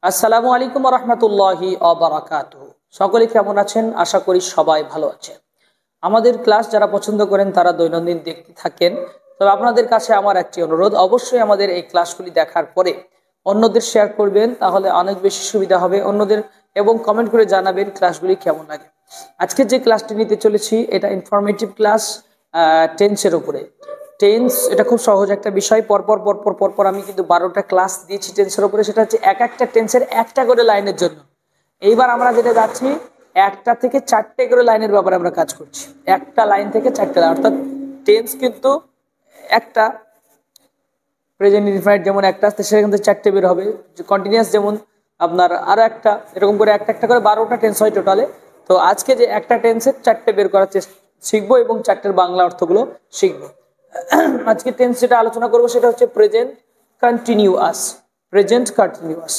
আসসালামু আলাইকুম ওয়া রাহমাতুল্লাহি ওয়া বারাকাতুহু। সকলে কেমন আছেন? আশা করি সবাই ভালো আছেন। আমাদের ক্লাস যারা পছন্দ করেন তারা দৈনন্দিন দেখতে থাকেন। তবে আপনাদের কাছে আমার একটি অনুরোধ, অবশ্যই আমাদের এই ক্লাসগুলি দেখার পরে অন্যদের শেয়ার করবেন, তাহলে অনেক বেশি সুবিধা হবে অন্যদের, এবং কমেন্ট করে জানাবেন ক্লাসগুলি কেমন লাগে। আজকে যে ক্লাসটি নিতে চলেছি এটা ইনফরমেটিভ ক্লাস, টেন্সের উপরে। টেন্স এটা খুব সহজ একটা বিষয়। পরপর পরপর পরপর আমি কিন্তু 12টা ক্লাস দিয়েছি টেন্সের উপরে। সেটা হচ্ছে এক একটা টেন্সের একটা করে লাইনের জন্য। এইবার আমরা যেটা যাচ্ছি, একটা থেকে 4টে করে লাইনের ব্যাপারে আমরা কাজ করছি। একটা লাইন থেকে 4টে লাইন, অর্থাৎ টেন্স কিন্তু একটা, প্রেজেন্ট ইনডিফিনিট যেমন একটা আসতে সেখান থেকে 4টে বের হবে, কন্টিনিউয়াস যেমন আপনার আরও একটা, এরকম করে একটা একটা করে 12টা টেন্স হয় টোটালে। তো আজকে যে একটা টেন্সের 4টে বের করার চেষ্টা শিখবো এবং 4টের বাংলা অর্থগুলো শিখবো। আজকে টেন্স যেটা আলোচনা করবো সেটা হচ্ছে প্রেজেন্ট কন্টিনিউয়াস। প্রেজেন্ট কন্টিনিউয়াস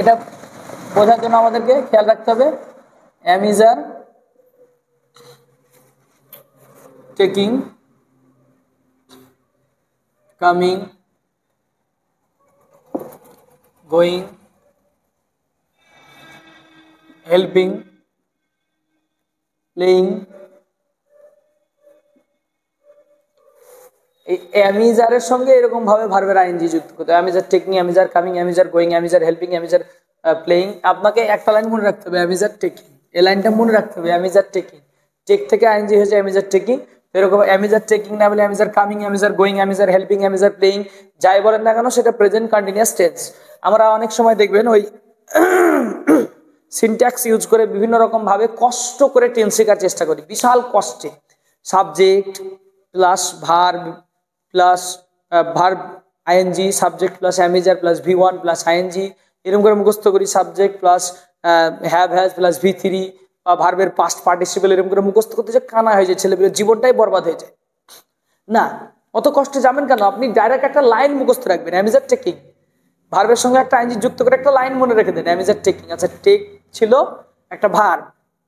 এটা বোঝার জন্য আমাদেরকে খেয়াল রাখতে হবে am is are taking, coming, going, helping, playing. এই অ্যামিজারের সঙ্গে এরকম ভাবে ভার্বের আইএনজি যুক্ত করতে হবে। Am is are taking, am is are coming, am is are going, am is are helping, am is are playing. আপনাকে একটা লাইন মনে রাখতে হবে, অ্যামিজার টেকিং। এই লাইনটা মনে রাখতে হবে, অ্যামিজার টেকিং। টেক থেকে আইএনজি হয়েছে অ্যামিজার টেকিং। এরকম অ্যামিজার টেকিং না বলে am is are coming, am is are going, am is are helping, am is are playing, যাই বলেন না কেন সেটা প্রেজেন্ট কন্টিনিউয়াস টেন্স। আমরা অনেক সময় দেখবেন ওই সিনট্যাক্স ইউজ করে বিভিন্ন রকম ভাবে কষ্ট করে টেন্স শেখার চেষ্টা করি, বিশাল কষ্টে। Subject plus verb plus verb ING, subject plus am is are plus V1 plus ING, এরকম করে মুখস্থ করি। Subject plus have has plus V3 বা ভার্বের পাস্ট পার্টিসিপল, এরকম করে মুখস্থ করতে যে কানা হয়ে যায়, ছেলেপেলের জীবনটাই বরবাদ হয়ে যায়। না, অত কষ্টে যাবেন কেন? আপনি ডাইরেক্ট একটা লাইন মুখস্থ রাখবেন, অ্যামিজার টেকিং। ভার্বের সঙ্গে একটা আইএনজি যুক্ত করে একটা লাইন মনে রেখে দেন, অ্যামিজার টেকিং। আচ্ছা, টেক ছিল একটা ভার্ব,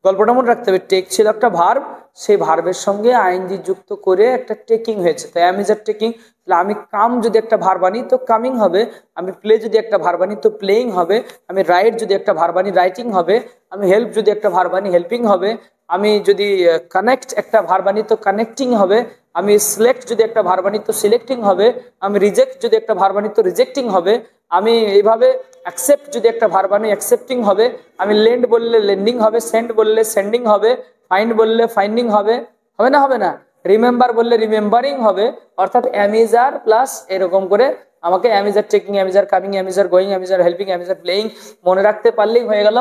গল্পটা মনে রাখতে হবে। টেক ছিল একটা ভার্ব, সেই ভার্বের সঙ্গে আইএনজি যুক্ত করে একটা টেকিং হয়েছে, তো অ্যামিজার টেকিং। তাহলে আমি কাম যদি একটা ভার্ব আনি তো কামিং হবে, আমি প্লে যদি একটা ভার্ব আনি তো প্লেইং হবে, আমি রাইট যদি একটা ভার্ব আনি রাইটিং হবে, আমি হেল্প যদি একটা ভার্ব আনি হেল্পিং হবে, আমি যদি কানেক্ট একটা ভার্ব আনি তো কানেক্টিং হবে, আমি সিলেক্ট যদি একটা ভার্ব আনি তো সিলেক্টিং হবে, আমি রিজেক্ট যদি একটা ভার্ব আনি তো রিজেক্টিং হবে, আমি এইভাবে অ্যাকসেপ্ট যদি একটা ভার্ব আনি অ্যাকসেপ্টিং হবে, আমি লেন্ড বললে লেন্ডিং হবে, সেন্ড বললে সেন্ডিং হবে, ফাইন্ড বললে ফাইন্ডিং হবে। হবে না? হবে না? রিমেম্বার বললে রিমেম্বারিং হবে। অর্থাৎ অ্যামিজার প্লাস এরকম করে আমাকে am is are taking, am is are coming, am is are going, am is are helping, am is are playing মনে রাখতে পারলেই হয়ে গেল।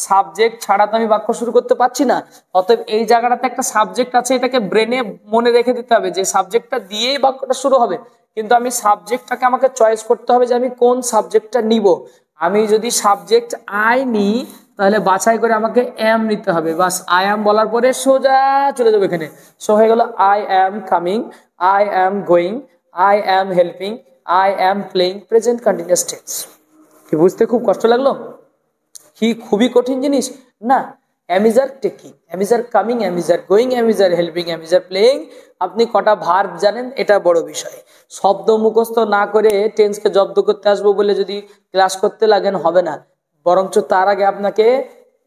সাবজেক্ট ছাড়া তো আমি বাক্য শুরু করতে পারছি না। অতএব এই জায়গাটাতে একটা সাবজেক্ট আছে, এটাকে ব্রেনে মনে রেখে দিতে হবে যে সাবজেক্টটা দিয়েই বাক্যটা শুরু হবে। কিন্তু আমি সাবজেক্টটাকে আমাকে চয়েস করতে হবে যে আমি কোন সাবজেক্টটা নিব। আমি যদি সাবজেক্ট আই নিই তাহলে বাছাই করে আমাকে এম নিতে হবে। বাস আই অ্যাম বলার পরে সোজা চলে যাবে এখানে। সো হয়ে গেল I am coming, I am going, I am helping, I am playing, present continuous tense. কি বুঝতে খুব কষ্ট লাগলো? কি খুবই কঠিন জিনিস না? Am is are taking, am is are coming, am is are going, am is are helping, am is are playing. আপনি কটা ভার্ব জানেন এটা বড় বিষয়। শব্দ মুখস্থ না করে টেন্সকে জব্দ করতে আসবো বলে যদি ক্লাস করতে লাগেন হবে না। বরঞ্চ তার আগে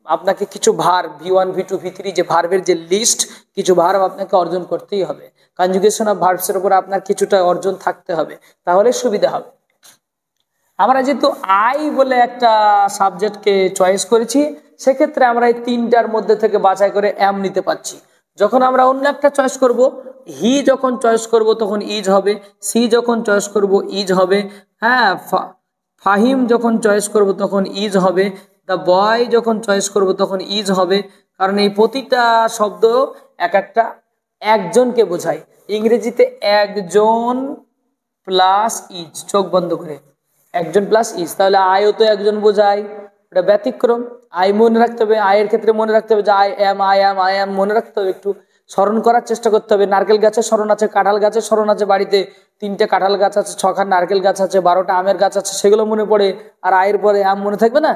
আপনাকে কিছু ভার্ব V1 V2 V3 যে ভার্বের যে লিস্ট, কিছু ভার্ব আপনাকে অর্জন করতেই হবে। কনজুগেশন অফ ভার্বসের উপর আপনার কিছুটা অর্জন থাকতে হবে, তাহলে সুবিধা হবে। আমরা যেহেতু আই বলে একটা সাবজেক্টকে চয়েস করেছি, সেক্ষেত্রে আমরা এই তিনটার মধ্যে থেকে বাছাই করে এম নিতে পারছি। যখন আমরা অন্য একটা চয়েস করব, হি যখন চয়েস করব তখন ইজ হবে, সি যখন চয়েস করব ইজ হবে, হ্যাঁ, ফাহিম যখন চয়েস করব তখন ইজ হবে, দ্য বয় যখন চয়েস করব তখন ইজ হবে। কারণ এই প্রতিটা শব্দ এক একটা একজনকে বোঝায়। ইংরেজিতে একজন প্লাস ইজ, চোখ বন্ধ করে একজন প্লাস ইজ, তাহলে আয়ও তো একজন বোঝায়, ওটা ব্যতিক্রম। আই মনে রাখতে হবে, আয়ের ক্ষেত্রে মনে রাখতে হবে যে I am, I am, I am মনে রাখতে হবে, একটু স্মরণ করার চেষ্টা করতে হবে। নারকেল গাছের স্মরণ আছে, কাঁঠাল গাছের স্মরণ আছে, বাড়িতে 3টে কাঁঠাল গাছ আছে, 6খান নারকেল গাছ আছে, 12টা আমের গাছ আছে, সেগুলো মনে পড়ে। আর আয়ের পরে আম মনে থাকবে না?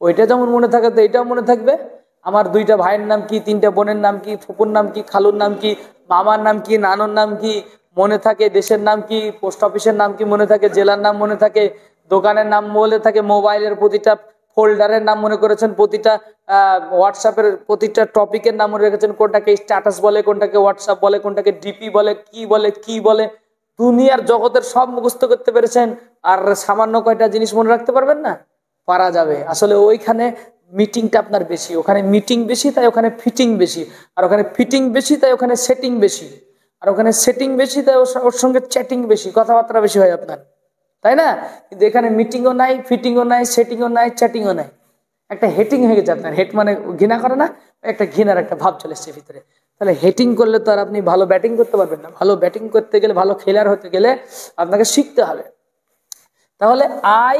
ওইটা যেমন মনে থাকে তো এটাও মনে থাকবে। আমার 2টা ভাইয়ের নাম কি, 3টে বোনের নাম কি, ফুপুর নাম কি, খালুর নাম কি, মামার নাম কি, নানুর নাম কি মনে থাকে, দেশের নাম কি, পোস্ট অফিসের নাম কি মনে থাকে, জেলার নাম মনে থাকে, দোকানের নাম বলে থাকে, মোবাইলের প্রতিটা ফোল্ডারের নাম মনে করেছেন, প্রতিটা হোয়াটসঅ্যাপের প্রতিটা টপিকের নাম মনে রেখেছেন, কোনটাকে স্ট্যাটাস বলে, কোনটাকে হোয়াটসঅ্যাপ বলে, কোনটাকে ডিপি বলে, কি বলে দুনিয়ার জগতের সব মুখস্থ করতে পেরেছেন, আর সামান্য কয়টা জিনিস মনে রাখতে পারবেন না? পারা যাবে। আসলে ওইখানে মিটিংটা আপনার বেশি, ওখানে মিটিং বেশি তাই ওখানে ফিটিং বেশি, আর ওখানে ফিটিং বেশি তাই ওখানে সেটিং বেশি, আর ওখানে সেটিং বেশি তাই ওর সঙ্গে চ্যাটিং বেশি, কথাবার্তা বেশি হয় আপনার, তাই না? কিন্তু এখানে মিটিংও নাই, ফিটিংও নাই, সেটিংও নাই, চ্যাটিংও নাই, একটা হেটিং হয়ে গেছে আপনার। হেট মানে ঘৃণা করে না, একটা ঘৃণার একটা ভাব চলে এসছে ভিতরে। তাহলে হেটিং করলে তো আর আপনি ভালো ব্যাটিং করতে পারবেন না। ভালো ব্যাটিং করতে গেলে, ভালো খেলার হতে গেলে আপনাকে শিখতে হবে। তাহলে আই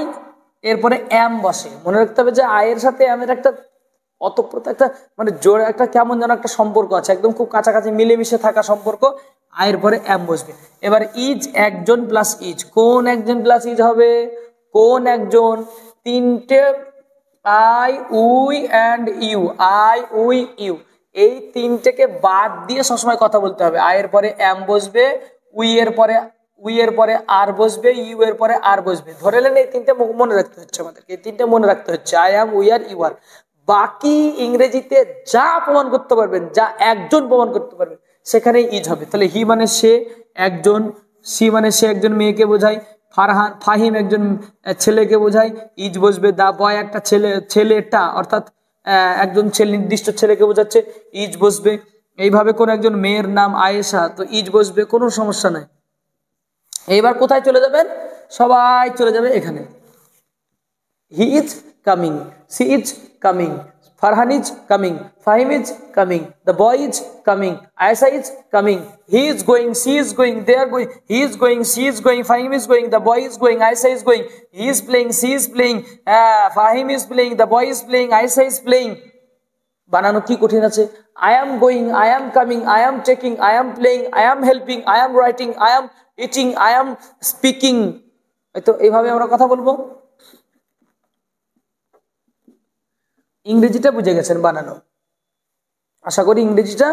এরপরে এম বসে, মনে রাখতে হবে যে আয়ের সাথে এম এর একটা অতপ্রত একটা মানে জোরে একটা কেমন যেন একটা সম্পর্ক আছে, একদম খুব কাছাকাছি মিলেমিশে থাকা সম্পর্ক। আয়ের পরে এম বসবে। এবার ইজ, একজন প্লাস ইজ, কোন একজন প্লাস ইজ হবে? কোন একজন? তিনটে I we and you, I we you, এই তিনটেকে বাদ দিয়ে সবসময় কথা বলতে হবে। আয়ের পরে এম বসবে, উই এর পরে আর বসবে, ইউ এর পরে আর বসবে। ধরে নেন এই তিনটে মনে রাখতে হচ্ছে আমাদেরকে, এই তিনটে মনে রাখতে হচ্ছে, I am, we are, you are. বাকি ইংরেজিতে যা প্রমাণ করতে পারবেন, যা একজন প্রমাণ করতে পারবেন, সেখানে ইজ হবে। তাহলে হি মানে সে একজন, সি মানে সে একজন মেয়েকে বোঝায়, ফাহিম একজন ছেলেকে বোঝায়, ইজ বসবে। দা বয় একটা ছেলেটা অর্থাৎ একজন ছেলে, নির্দিষ্ট ছেলেকে বোঝাচ্ছে, ইজ বসবে। এইভাবে কোন একজন মেয়ের নাম আয়েশা, তো ইজ বসবে, কোনো সমস্যা নাই। এইবার কোথায় চলে যাবেন? সবাই চলে যাবে এখানে। He is coming, she is coming, Farhan is coming, Fahim is coming, the boy is coming, Ayesha is coming, he is going, she is going, they are going, he is going, she is going, Fahim is going, the boy is going, Ayesha is going, he is playing, she is playing, Fahim is playing, the boy is playing, Ayesha is playing. বানানো কি কঠিন আছে? I am going, I am coming, I am taking, I am playing, I am helping, I am writing, I am eating, I am speaking. তো এইভাবে আমরা কথা বলবো। ইংরেজিটা বুঝে গেছেন বানানো, আশা করি ইংরেজিটা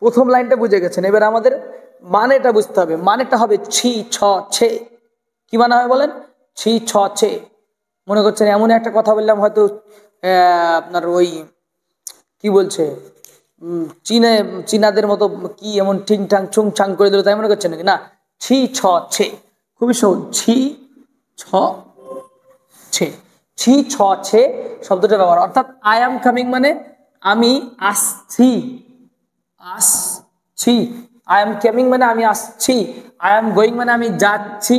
প্রথম লাইনটা বুঝে গেছেন। এবার আমাদের মানেটা বুঝতে হবে। মানেটা হবে ছি ছ ছে। কি মানে হবে বলেন? ছি ছ ছে। মনে করছেন এমন একটা কথা বললাম, হয়তো আপনার ওই কি বলছে চীনাদের মতো কি এমন ঠিং ঠাং ছুং ছাং করে দিল, তাই মনে করছেন নাকি? না, ছি ছ ছে, খুবই সহজ। ছি ছ ছে, ছি ছ ছে শব্দটা ব্যবহার। অর্থাৎ আই এম কামিং মানে আমি আসছি, আসছি। আই এম কামিং মানে আমি আসছি। আই এম গোয়িং মানে আমি যাচ্ছি।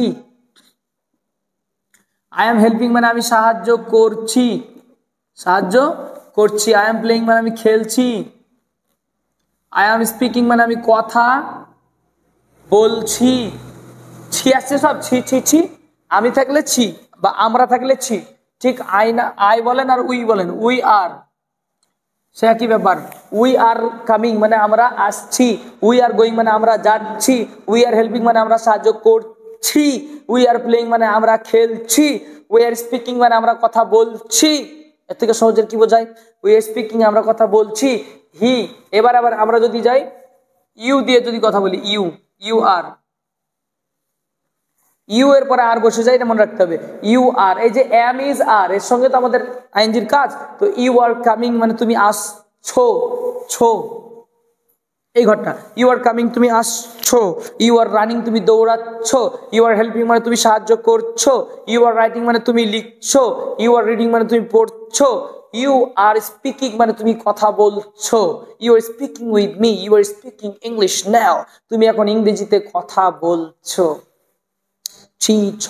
আই এম হেল্পিং মানে আমি সাহায্য করছি, সাহায্য করছি। আই এম প্লেইং মানে আমি খেলছি। আই এম স্পিকিং মানে আমি কথা বলছি। ছি আসছে সব, ছি ছি ছি। আমি থাকলে ছি বা আমরা থাকলে ছি, ঠিক আই না, আই বলেন আর উই বলেন, উই আর, সে একই ব্যাপার। উই আর কামিং মানে আমরা আসছি, উই আর গোয়িং মানে আমরা যাচ্ছি, উই আর হেল্পিং মানে আমরা সাহায্য করছি, উই আর প্লেইং মানে আমরা খেলছি, উই আর স্পিকিং মানে আমরা কথা বলছি। এর থেকে সহজের কি বোঝায়? উই আর স্পিকিং আমরা কথা বলছি। হি, এবার আবার আমরা যদি যাই ইউ দিয়ে যদি কথা বলি, ইউ, ইউ আর, ইউ এর পরে আর বসে যায়, এটা মনে রাখতে হবে। ইউ আর, এই যে এম ইজ আর, এর সঙ্গে তো আমাদের আইএনজির কাজ। তো ইউ আর কামিং মানে তুমি আসছো, ছো, এই ঘরটা। ইউ আর কামিং তুমি আসছো, ইউ আর রানিং তুমি দৌড়াচ্ছ, ইউ আর হেল্পিং মানে তুমি সাহায্য করছো, ইউ আর রাইটিং মানে তুমি লিখছো, ইউ আর রিডিং মানে তুমি পড়ছো, ইউ আর স্পিকিং মানে তুমি কথা বলছো, you are speaking with me, you are speaking English now, তুমি এখন ইংরেজিতে কথা বলছো। ছি ছ,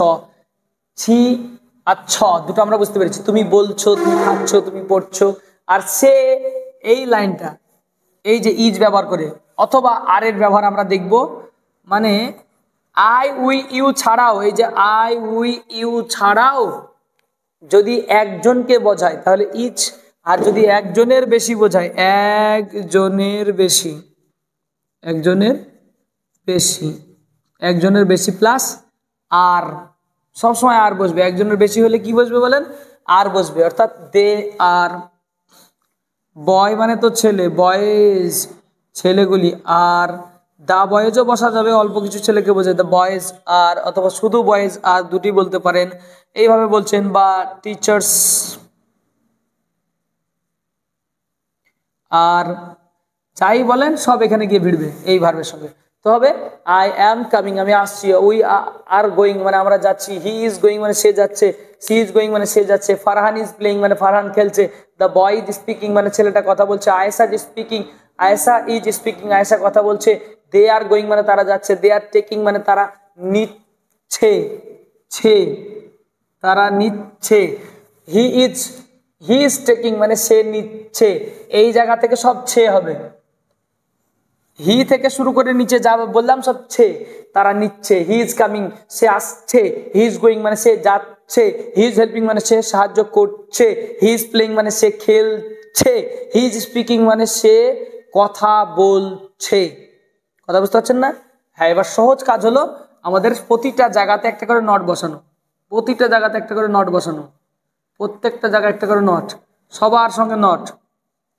ছি আর ছ দুটো আমরা বুঝতে পেরেছি। তুমি বলছো, তুমি খাচ্ছ, তুমি পড়ছো। আর সে, এই লাইনটা এই যে ইজ ব্যবহার করে অথবা আর এর ব্যবহার আমরা দেখব। মানে আই উই ইউ ছাড়াও, এই যে আই উই ইউ ছাড়াও যদি একজনকে বোঝায় তাহলে ইজ, আর যদি একজনের বেশি বোঝায়, একজনের বেশি, একজনের বেশি, একজনের বেশি প্লাস আর, সবসময় আর বসবে। একজনের বেশি হলে কি বসবে বলেন? আর বসবে। অর্থাৎ দে আর, বয় মানে তো ছেলে, বয়েজ ছেলেগুলি, আর দা বয়েজও বসা যাবে, অল্প কিছু ছেলেকে বোঝায়, দ্য বয়েজ আর, অথবা শুধু বয়েজ আর, দুটি বলতে পারেন। এইভাবে বলছেন, বা টিচার্স আর যাই বলেন সব এখানে গিয়ে ভিড়বে এই ভার্বের সঙ্গে। তো হবে আই অ্যাম কামিং, আমি আসছি, উই আর গোয়িং মানে আমরা যাচ্ছি, হি ইজ গোয়িং মানে সে যাচ্ছে, সি ইজ গোয়িং মানে সে যাচ্ছে, ফারহান ইজ প্লেইং মানে ফারহান খেলছে, দ্য বয় ইজ স্পিকিং মানে ছেলেটা কথা বলছে, Ayesha is speaking, Ayesha is speaking Ayesha কথা বলছে, দে আর গোয়িং মানে তারা যাচ্ছে, দে আর টেকিং মানে তারা নিচ্ছে, তারা নিচ্ছে, হি ইজ টেকিং মানে সে নিচ্ছে, এই জায়গা থেকে সব ছে হবে, হি থেকে শুরু করে নিচে যাবে বললাম সব ছে, তারা নিচ্ছে, হি ইজ কামিং সে আসছে, হি ইজ গোয়িং মানে সে যাচ্ছে, হি ইজ হেল্পিং মানে সে সাহায্য করছে, হি ইজ প্লেইং মানে সে খেলছে, হি ইজ স্পিকিং মানে সে কথা বলছে। কথা বুঝতে পারছেন না? হ্যাঁ, এবার সহজ কাজ হলো আমাদের প্রতিটা জায়গাতে একটা করে নট বসানো, প্রতিটা জায়গাতে একটা করে নট বসানো, প্রত্যেকটা জায়গায় একটা করে নট, সবার সঙ্গে নট,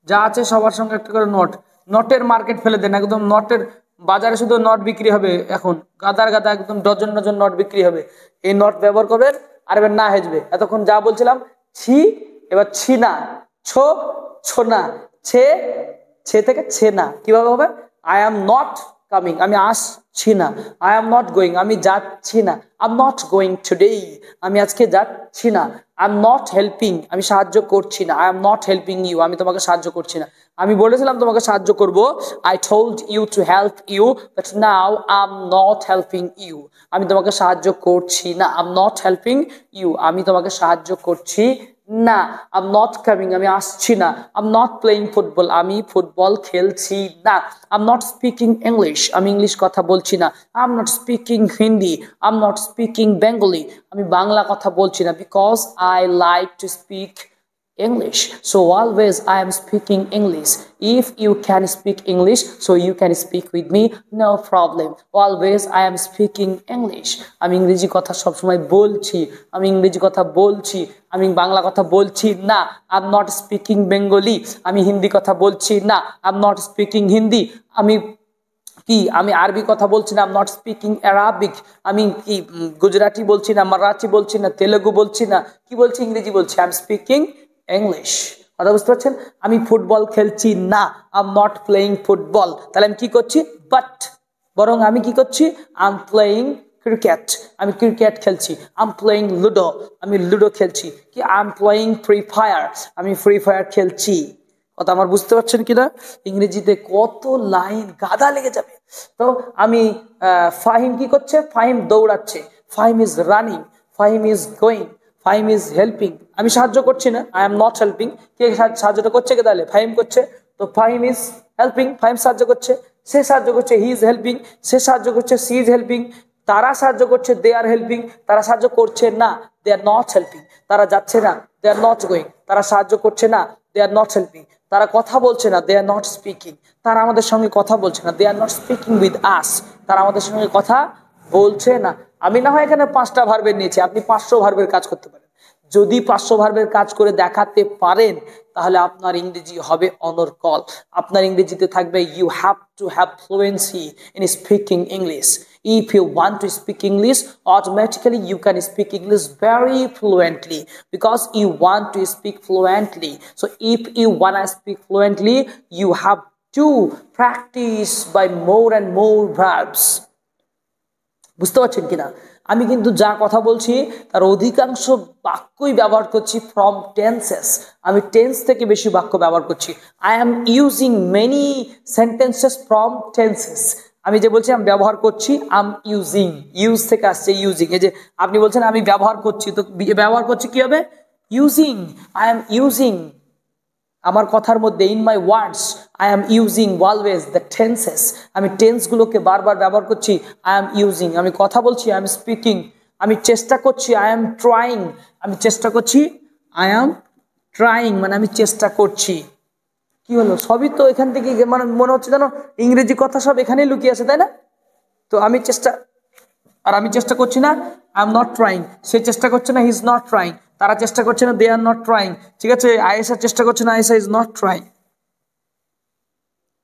যা আছে সবার সঙ্গে একটা করে নট, নটের মার্কেট ফেলে দেন একদম, নটের বাজারে শুধু নট বিক্রি হবে এখন, গাদার গাদা একদম ডজন ডজন নট বিক্রি হবে, এই নট ব্যবহার করবেন। আর এবার না হেজবে, এতক্ষণ যা বলছিলাম ছি, এবার ছি না, ছো ছোনা, ছে ছে থেকে ছে না, কিভাবে হবে? আই অ্যাম নট কামিং আমি আসছি না, আই অ্যাম নট গোয়িং আমি যাচ্ছি না, I am not going today আমি আজকে যাচ্ছি না, আই এম নট হেল্পিং আমি সাহায্য করছি না, I am not helping you আমি তোমাকে সাহায্য করছি না, আমি বলেছিলাম তোমাকে সাহায্য করব, I told you to help you but now I am not helping you আমি তোমাকে সাহায্য করছি না, I am not helping you আমি তোমাকে সাহায্য করছি না, আই এম নট কামিং আমি আসছি না, I am not playing football আমি ফুটবল খেলছি না, I am not speaking English আমি ইংলিশ কথা বলছি না, I am not speaking Hindi I am not speaking Bengali আমি বাংলা কথা বলছি না, because I like to speak English. So always I am speaking English. If you can speak English, so you can speak with me, no problem. Always I am speaking English. আমি ইংরেজি কথা সব সময় বলছি, আমি ইংরেজি কথা বলছি, আমি বাংলা কথা বলছি না, I am not speaking Bengali. আমি হিন্দি কথা বলছি না, I am not speaking Hindi. আমি আরবি কথা বলছি না, I am not speaking Arabic আমি কি গুজরাটি বলছি না, মারাঠি বলছি না, তেলেগু বলছি না, কি বলছি? ইংরেজি বলছি, আই এম স্পিকিং ইংলিশ। কথা বুঝতে পারছেন? আমি ফুটবল খেলছি না, I am not playing football, তাহলে আমি কি করছি? বাট বরং আমি কি করছি? আই এম প্লেইং ক্রিকেট আমি ক্রিকেট খেলছি, আই এম প্লেইং লুডো আমি লুডো খেলছি, কি I am playing free fire আমি ফ্রি ফায়ার খেলছি। কথা আমার বুঝতে পারছেন কিনা? ইংরেজিতে কত লাইন, গাদা লেগে যাবে। তো আমি ফাহিম কি করছে? ফাহিম দৌড়াচ্ছে, Fahim is running, Fahim is going, Fahim is helping আমি সাহায্য করছি না, আই এম নট হেল্পিং। কে সাহায্যটা করছে? কে? তাহলে ফাহিম করছে, তো ফাহিম ইজ হেল্পিং ফাহিম সাহায্য করছে, সে সাহায্য করছে, হি ইজ হেল্পিং সে সাহায্য করছে, সি ইজ হেল্পিং তারা সাহায্য করছে, দে আর হেল্পিং তারা সাহায্য করছে না, দে আর নট হেল্পিং তারা যাচ্ছে না, দে আর নট গোয়িং তারা সাহায্য করছে না, দে আর নট হেল্পিং তারা কথা বলছে না, দে আর নট স্পিকিং তারা আমাদের সঙ্গে কথা বলছে না, they are not speaking with us তারা আমাদের সঙ্গে কথা বলছে না। আমি না হয় এখানে 5টা ভার্বের নিয়েছি, আপনি 500 ভার্বের কাজ করতে পারেন। যদি 500 ভার্বের কাজ করে দেখাতে পারেন তাহলে আপনার ইংরেজি হবে অনর্গল। আপনার ইংরেজিতে থাকবে you have to have fluency in speaking English. If you want to speak English, automatically you can speak English very fluently because you want to speak fluently. So if you want to speak fluently, you have to practice by more and more verbs. বুঝতে পারছেন কিনা? আমি কিন্তু যা কথা বলছি তার অধিকাংশ বাক্যই ব্যবহার করছি ফ্রম টেন্সেস। আমি টেন্স থেকে বেশি বাক্য ব্যবহার করছি। I am using many sentences from tenses. আমি যে বলছি আমি ব্যবহার করছি, আম ইউজিং, ইউজ থেকে আসছে ইউজিং। এই যে আপনি বলছেন আমি ব্যবহার করছি, তো ব্যবহার করছি কি হবে? ইউজিং। আই অ্যাম ইউজিং আমার কথার মধ্যে, in my words I am using always the tenses. আমি টেন্সগুলোকে বারবার ব্যবহার করছি। আই অ্যাম ইউজিং আমি কথা বলছি, আই এম স্পিকিং আমি চেষ্টা করছি, আই অ্যাম ট্রাইং আমি চেষ্টা করছি, আই অ্যাম ট্রাইং মানে আমি চেষ্টা করছি। কি হলো? সবই তো এখান থেকে, মানে মনে হচ্ছে যেন ইংরেজি কথা সব এখানেই লুকিয়ে আছে, তাই না? তো আমি চেষ্টা করছি না, আই এম নট ট্রাইং। সে চেষ্টা করছে না, হি ইজ নট ট্রাইং। তারা চেষ্টা করছে না, দে আর নট ট্রাইং। ঠিক আছে, আয়েশা চেষ্টা করছে না, আয়েশা ইজ নট ট্রাইং।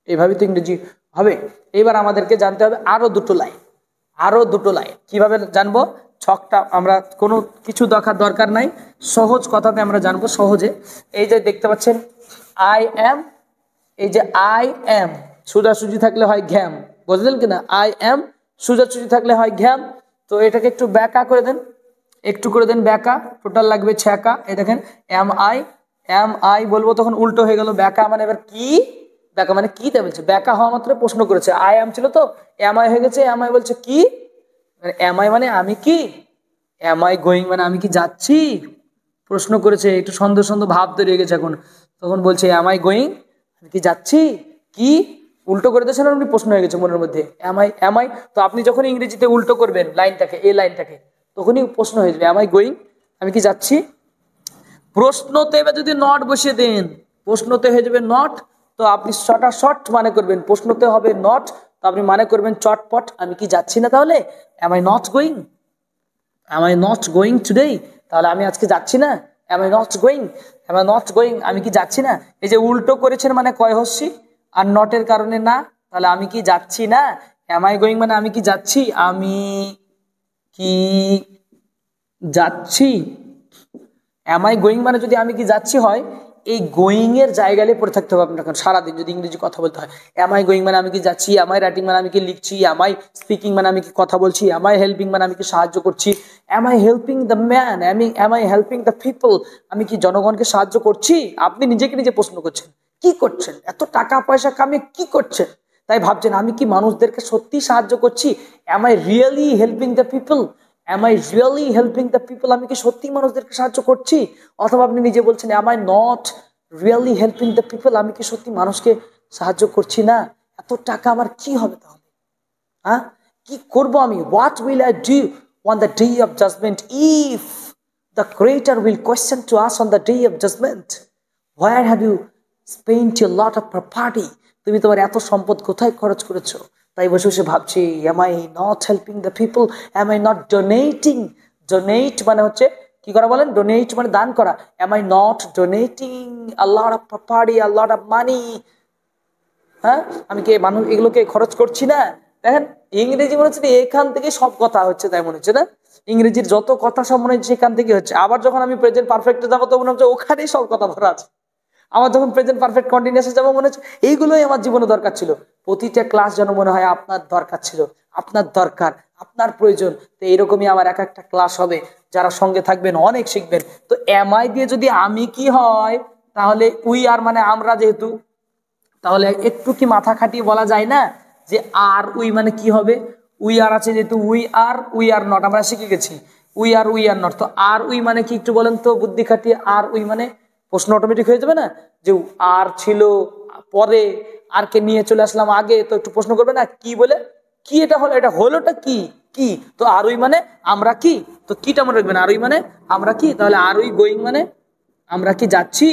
এইভাবে তো ইংরেজি হবে। এবার আমাদেরকে জানতে হবে আরো দুটো লাইন। কিভাবে জানবো? ছকটা আমরা কোনো কিছু দরকার নাই, সহজ কথাতে আমরা জানবো সহজে। এই যে দেখতে পাচ্ছেন আই এম, এই যে আই এম সোজাসুজি থাকলে হয় ঘ্যাম, বুঝলেন কিনা? আই এম সোজাসুজি থাকলে হয় ঘ্যাম। তো এটাকে একটু ব্যাকা করে দেন, একটু করে দেন ব্যাকা, টোটাল লাগবে ছ্যাকা। এই দেখেন এম আই বলবো তখন উল্টো হয়ে গেল ব্যাকা, মানে এবার কি, ব্যাকা মানে কি তা বলছে, ব্যাকা হওয়া মাত্র প্রশ্ন করেছে, আই এম ছিল তো এম আই হয়ে গেছে, এম আই বলছে কি, এম আই মানে আমি কি, এম আই গোয়িং মানে আমি কি যাচ্ছি, প্রশ্ন করেছে, একটু সন্দেহ সন্দেহ ভাব তৈরি হয়ে গেছে এখন, তখন বলছে এম আই গোয়িং, আমি কি যাচ্ছি, কি উল্টো করে দিয়েছেন আপনি, প্রশ্ন হয়ে গেছে মনের মধ্যে এম আই। তো আপনি যখন ইংরেজিতে উল্টো করবেন লাইনটাকে, এই লাইনটাকে, তখনই প্রশ্ন হয়ে যাবে এম আই গোয়িং, আমি কি যাচ্ছি। প্রশ্নতে এবার যদি নট বসিয়ে দেন, প্রশ্নতে হয়ে যাবে নট, তো আপনি শর্ট মানে করবেন, প্রশ্নতে হবে নট, তো আপনি মানে করবেন চটপট, আমি কি যাচ্ছি না, তাহলে am I not going, am I not going today, তাহলে আমি আজকে যাচ্ছি না, am I not going, am I not going, আমি কি যাচ্ছি না। এই যে উল্টো করেছেন মানে কয় হস্যি আর নটের কারণে না, তাহলে আমি কি যাচ্ছি না, এম আই গোয়িং মানে আমি কি যাচ্ছি, আমি কি যাচ্ছি। এম আই গোয়িং মানে যদি আমি কি যাচ্ছি হয়, এই গোয়িং এর জায়গায় পড়ে থাকতে হবে আপনাকে সারাদিন যদি ইংরেজি কথা বলতে হয়। এম আই গোয়িং মানে আমি কি যাচ্ছি, এম আই রাইটিং মানে আমি কি লিখছি, এম আই স্পিকিং মানে আমি কি কথা বলছি, এম আই হেল্পিং মানে আমি কি সাহায্য করছি, am I helping the man, am I helping the people, আমি কি জনগণকে সাহায্য করছি। আপনি নিজেকে নিজে প্রশ্ন করছেন কি করছেন, এত টাকা পয়সা কামিয়ে কি করছেন, তাই ভাবছেন আমি কি মানুষদেরকে সত্যি সাহায্য করছি, am I really helping the people, am I really helping the people, আমি কি সত্যি মানুষদেরকে সাহায্য করছি। অথবা আপনি নিজে বলছেন am I not really helping the people, আমি কি সত্যি মানুষকে সাহায্য করছি না, এত টাকা আমার কি হবে তাহলে, হ্যাঁ কি করবো আমি, what will I do on the day of judgement if the creator will question to us on the day of judgement, where have you spent your lot of property, তুমি তোমার এত সম্পদ কোথায় খরচ করেছো। তাই বসে বসে ভাবছি am I not helping the people, am I not donating, donate মানে হচ্ছে কি করা বলেন, ডোনেট মানে দান করা, am I not donating a lot of property, a lot of money, হ্যাঁ আমি কি মানুষ এগুলোকে খরচ করছি না। দেখেন ইংরেজি মনে হচ্ছে এখান থেকে সব কথা হচ্ছে, তাই মনে হচ্ছে না, ইংরেজির যত কথা সব মনে হচ্ছে সেখান থেকে হচ্ছে। আবার যখন আমি প্রেজেন্ট পারফেক্টে যাবো তো মনে হচ্ছে ওখানেই সব কথা ভরা আছে। আমার যখন প্রেজেন্ট পারফেক্ট কন্টিনিউয়াসে যাবো মনে হচ্ছে এইগুলোই আমার জীবনে দরকার ছিল। প্রতিটা ক্লাস যেন মনে হয় আপনার দরকার ছিল, আপনার দরকার, আপনার প্রয়োজন। তো এইরকমই আমার এক একটা ক্লাস হবে, যারা সঙ্গে থাকবেন অনেক শিখবেন। তো এম আই দিয়ে যদি আমি কি হয়, তাহলে উই আর মানে আমরা যেহেতু, তাহলে একটু কি মাথা খাটিয়ে বলা যায় না যে আর উই মানে কি হবে, উই আর আছে যেহেতু উই আর নট আমরা শিখে গেছি, উই আর নট, তো আর উই মানে কি একটু বলেন তো বুদ্ধি খাটিয়ে, আর উই মানে প্রশ্ন অটোমেটিক হয়ে যাবে না, যে আর ছিল পরে আর কে নিয়ে চলে আসলাম আগে, তো একটু প্রশ্ন করবে না কি বলে, কি এটা হলো, এটা হলোটা কি, কি তো আর উই মানে আমরা কি, তো কিটা মনে রাখবেন, আর উই মানে আমরা কি, তাহলে আর উই গোয়িং মানে আমরা কি যাচ্ছি।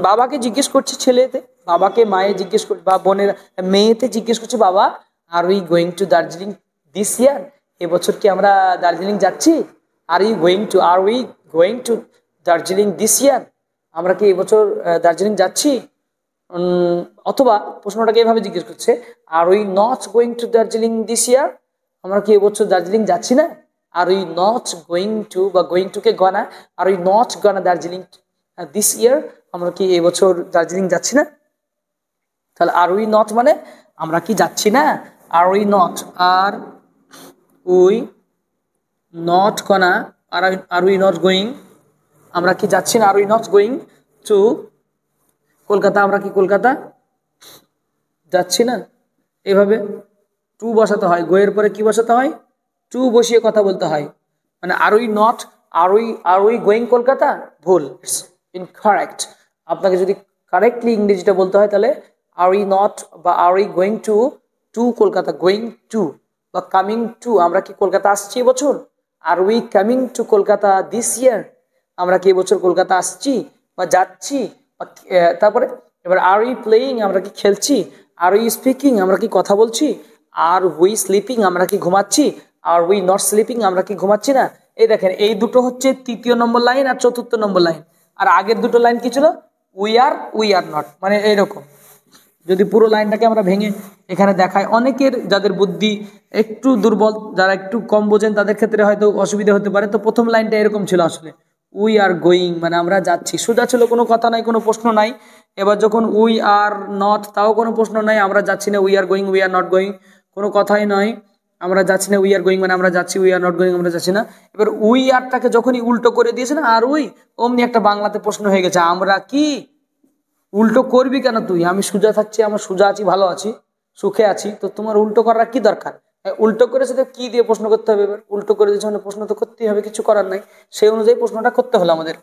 বাবাকে জিজ্ঞেস করছে ছেলেতে, বাবাকে মায়ে জিজ্ঞেস করছে বা বোনের মেয়েতে জিজ্ঞেস করছে, বাবা are we going to Darjeeling this year, এবছর কি আমরা দার্জিলিং যাচ্ছি, are we going to Darjeeling this year, আমরা কি এবছর দার্জিলিং যাচ্ছি। অথবা প্রশ্নটাকে এভাবে জিজ্ঞেস করছে, are we not going to Darjeeling this year, আমরা কি এবছর দার্জিলিং যাচ্ছি না, are we not going to বা গোয়িং টু কে gonna, are we not gonna Darjeeling this year, আমরা কি এবছর দার্জিলিং যাচ্ছি না। তাহলে আর উই নট মানে আমরা কি যাচ্ছি না, are we not, are we not gonna, are we not going, আমরা কি যাচ্ছি না, are we not going to Kolkata, আমরা কি কলকাতা যাচ্ছি না। এভাবে টু বসাতে হয়, গোয়ের পরে কি বসাতে হয়, টু বসিয়ে কথা বলতে হয়। মানে are we not, are we going Kolkata, ভুল, ইটস ইনকারেক্ট। আপনাকে যদি কারেক্টলি ইংরেজিটা বলতে হয় তাহলে আর উই নট বা are we going to Kolkata, going to বা কামিং টু, আমরা কি কলকাতা আসছি এবছর, are we coming to Kolkata this year, আমরা কি এবছর কলকাতা আসছি বা যাচ্ছি। তারপরে এবার আর উই প্লেয়িং, আমরা কি খেলছি, আর উই স্পিকিং, আমরা কি কথা বলছি, আর উই স্লিপিং, আমরা কি ঘুমাচ্ছি, আর উই নট স্লিপিং, আমরা কি ঘুমাচ্ছি না। এই দেখেন এই দুটো হচ্ছে তৃতীয় নম্বর লাইন আর চতুর্থ নম্বর লাইন, আর আগের দুটো লাইন কি ছিল, উই আর নট, মানে এইরকম। যদি পুরো লাইনটাকে আমরা ভেঙে এখানে দেখাই, অনেকের যাদের বুদ্ধি একটু দুর্বল, যারা একটু কম বোঝেন তাদের ক্ষেত্রে হয়তো অসুবিধা হতে পারে। তো প্রথম লাইনটা এরকম ছিল আসলে, উই আর গোয়িং মানে আমরা যাচ্ছি, সোজা ছিল, কোনো কথা নাই, কোনো প্রশ্ন নাই। এবার যখন উই আর নট, তাও কোনো প্রশ্ন নাই, আমরা যাচ্ছি না, we are going, we are not going, কোনো কথাই নয়, আমরা যাচ্ছি না, উই আর গোয়িং মানে আমরা যাচ্ছি, উই আর নট গোয়িং আমরা যাচ্ছি না। এবার উই আরটাকে যখনই উল্টো করে দিয়েছে না, আর উই, অমনি একটা বাংলাতে প্রশ্ন হয়ে গেছে, আমরা কি? উল্টো করবি কেন তুই? আমি সোজা থাকছি, আমার সোজা আছি, ভালো আছি, সুখে আছি, তো তোমার উল্টো করার কি দরকার? উল্টো করেছে তো কি দিয়ে প্রশ্ন করতে হবে? এবার উল্টো করে দিয়েছে মানে প্রশ্ন তো করতেই হবে, কিছু করার নাই, সেই অনুযায়ী প্রশ্নটা করতে হলো আমাদের।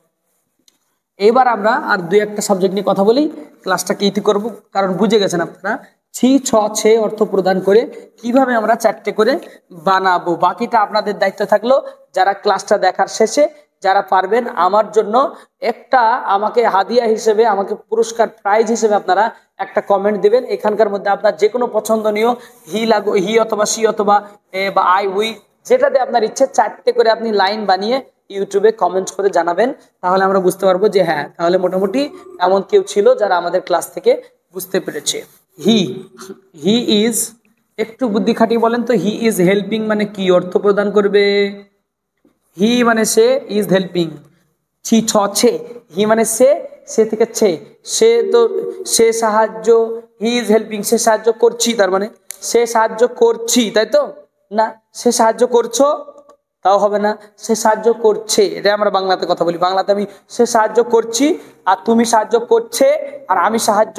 এবার আমরা আর দুই একটা সাবজেক্ট নিয়ে কথা বলি, ক্লাসটাকে ইতি করব, কারণ বুঝে গেছেন আপনারা ছি ছ ছে অর্থ প্রদান করে কিভাবে আমরা চারটে করে বানাবো। বাকিটা আপনাদের দায়িত্ব থাকলো, যারা ক্লাসটা দেখার শেষে যারা পারবেন আমার জন্য একটা, আমাকে হাদিয়া হিসেবে, আমাকে পুরস্কার প্রাইজ হিসেবে আপনারা একটা কমেন্ট দিবেন। এখানকার মধ্যে আপনার যে কোনো পছন্দনীয় হি অথবা সি অথবা বা আই উই, যেটাতে আপনার ইচ্ছে, চারটে করে আপনি লাইন বানিয়ে ইউটিউবে কমেন্ট করে জানাবেন, তাহলে আমরা বুঝতে পারবো যে হ্যাঁ, তাহলে মোটামুটি এমন কেউ ছিল যারা আমাদের ক্লাস থেকে বুঝতে পেরেছে। হি হি ইজ, একটু বুদ্ধি খাটিয়ে বলেন তো, হি ইজ হেল্পিং মানে কি অর্থ প্রদান করবে? হি মানে সে, ইজ হেল্পিং, ছি ছ ছে, হি মানে সে, সে থেকে ছে, সে তো সে সাহায্য, হি ইজ হেল্পিং সে সাহায্য করছি, তার মানে সে সাহায্য করছি, তাই তো? না, সে সাহায্য করছো, তাও হবে না, সে সাহায্য করছে, এটা আমরা বাংলাতে কথা বলি। বাংলাতে আমি সে সাহায্য করছি আর তুমি সাহায্য করছে আর আমি সাহায্য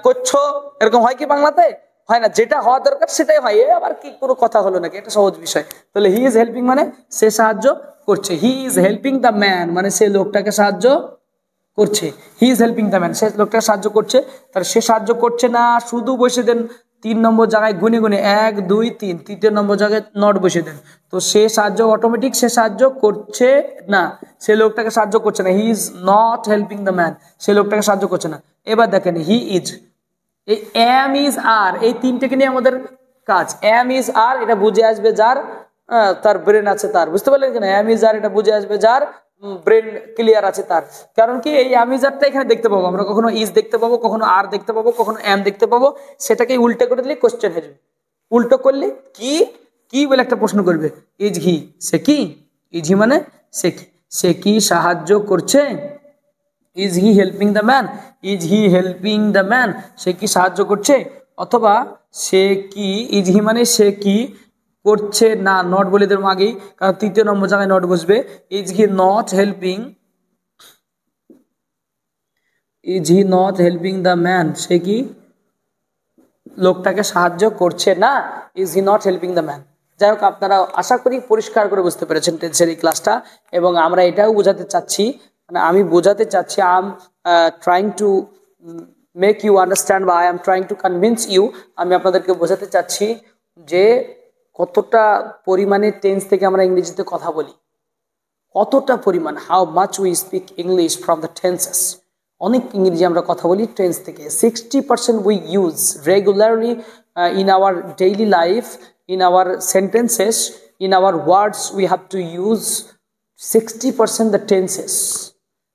করছো, এরকম হয় কি বাংলাতে? হয় না, যেটা হওয়া দরকার সেটাই হয়। আবার কি কোনো কথা হলো নাকি? এটা সহজ বিষয়। তাহলে হি ইজ হেল্পিং মানে সে সাহায্য করছে, he is helping the man মানে সে লোকটাকে সাহায্য করছে, he is helping the man সে লোকটাকে সাহায্য করছে। তাহলে সে সাহায্য করছে না, শুধু বসে দেন 3 নম্বর জায়গায় গুনে গুনে 1 2 3, তৃতীয় নম্বর জায়গায় নট বসে দেন, তো সে সাহায্য অটোমেটিক, সে সাহায্য করছে না, সে লোকটাকে সাহায্য করছে না, he is not helping the man সে লোকটাকে সাহায্য করছে না। এবার দেখেন হি ইজ, এই এম ইজ আর, এই তিনটেকে নিয়ে আমাদের কাজ। এম ইজ আর এটা বুঝে আসবে যার তার ব্রেন আছে, তার, বুঝতে পারলেন কিনা? এম ইজ আর এটা বুঝে আসবে যার ব্রেন ক্লিয়ার আছে তার। কারণ কি, এই এম ইজ আরটা এখানে দেখতে পাবো আমরা, কখনো ইজ দেখতে পাবো, কখনো আর দেখতে পাবো, কখনো এম দেখতে পাবো, সেটাকে উল্টো করে দিলে কোশ্চেন হয়ে যাবে। উল্টো করলে কি কি বলে একটা প্রশ্ন করবে, ইজ হি, সে কি, ইজ হি মানে সে কি, সে কি সাহায্য করছে, is he helping the man, is he helping the man সে কি সাহায্য করছে, অথবা সে কি, ইজ হি মানে সে কি করছে না, নট বলে দেবো আগেই, কারণ তৃতীয় নম্বর জায়গায় নট বসবে। Is he not helping, is he not helping the man সে কি লোকটাকে সাহায্য করছে না, is he not helping the man. যাই হোক, আপনারা আশা করি পরিষ্কার করে বুঝতে পেরেছেন টেন্সের এই ক্লাসটা। এবং আমরা এটাও বোঝাতে চাচ্ছি, মানে আমি বোঝাতে চাচ্ছি, I am trying to make you understand বা I am trying to convince you, আমি আপনাদেরকে বোঝাতে চাচ্ছি যে কতটা পরিমাণে টেন্স থেকে আমরা ইংরেজিতে কথা বলি, কতটা পরিমাণ, how much we speak English from the tenses. অনেক ইংরেজি আমরা কথা বলি টেন্স থেকে। 60% we use regularly in our daily life, in our sentences, in our words we have to use 60% the tenses.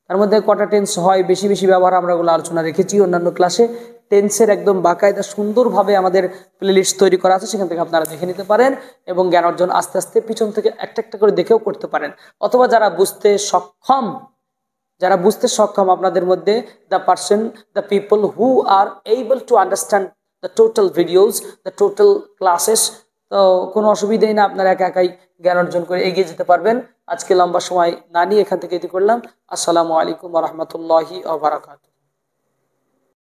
তার মধ্যে কটা টেন্স হয় বেশি বেশি ব্যবহার, আমরা ওগুলো আলোচনা রেখেছি অন্যান্য ক্লাসে। টেন্সের একদম বাকায়দা সুন্দরভাবে আমাদের প্লেলিস্ট তৈরি করা আছে, সেখান থেকে আপনারা দেখে নিতে পারেন এবং জ্ঞান অর্জন আস্তে আস্তে পিছন থেকে একটা একটা করে দেখেও করতে পারেন। অথবা যারা বুঝতে সক্ষম আপনাদের মধ্যে, the people who R able to understand the total videos, the total classes, তো কোনো অসুবিধাই না, আপনারা একা একাই জ্ঞান অর্জন করে এগিয়ে যেতে পারবেন। আজকে লম্বা সময় না নিয়ে এখান থেকে এটি করলাম। আসসালামু আলাইকুম ওয়া রাহমাতুল্লাহি ওয়া বারাকাতুহু।